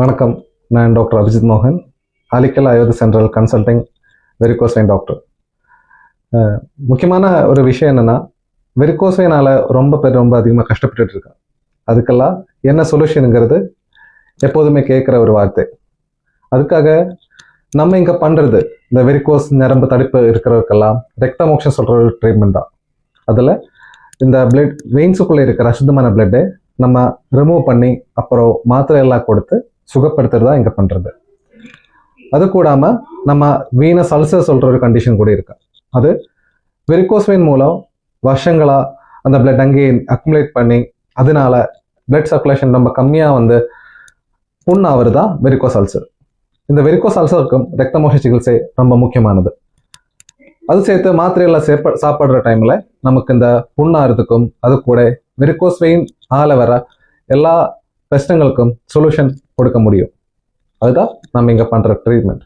வணக்கம். நான் டாக்டர் அபிஜித் மோகன், Alickal Ayurveda central consulting varicose vein doctor. முக்கியமான ஒரு விஷயம் என்னென்னா, வெரிகோஸ் வெயினால் ரொம்ப பேர் ரொம்ப அதிகமாக கஷ்டப்பட்டுட்டு இருக்காங்க. அதுக்கெல்லாம் என்ன சொல்யூஷனுங்கிறது எப்போதுமே கேட்குற ஒரு வார்த்தை. அதுக்காக நம்ம இங்கே பண்ணுறது இந்த வெரிகோஸ் நரம்பு தடுப்பு இருக்கிறவருக்கெல்லாம் ரெக்ட மோக்ஷன் சொல்கிற ஒரு ட்ரீட்மெண்ட் தான். அதில் இந்த பிளட் வெயின்ஸுக்குள்ளே இருக்கிற அசுத்தமான பிளட்டை நம்ம ரிமூவ் பண்ணி அப்புறம் மாத்திரை எல்லாம் கொடுத்து சுகப்படுத்துறது தான் இங்கே பண்ணுறது. அது கூடாமல் நம்ம வீனஸ் அல்சர் சொல்கிற ஒரு கண்டிஷன் கூட இருக்கு. அது வெரிகோஸ் வெயின் மூலம் வருஷங்களாக அந்த பிளட் அங்கேயே அக்குமுலேட் பண்ணி அதனால பிளட் சர்க்குலேஷன் ரொம்ப கம்மியாக புண்ணாவது தான் வெரிகோஸ் அல்சர். இந்த வெரிகோஸ் அல்சருக்கும் ரத்தமோஷ சிகிச்சை ரொம்ப முக்கியமானது. அது சேர்த்து மாத்திரையெல்லாம் சாப்பிட்ற டைமில் நமக்கு இந்த புண்ணாகிறதுக்கும் அது கூட வெரிகோஸ் வெயின் ஆல வர எல்லா பிரச்சனைகளுக்கும் சொல்யூஷன் கொடுக்க முடியும். அதுதான் நம்ம இங்கே பண்ணுற ட்ரீட்மெண்ட்.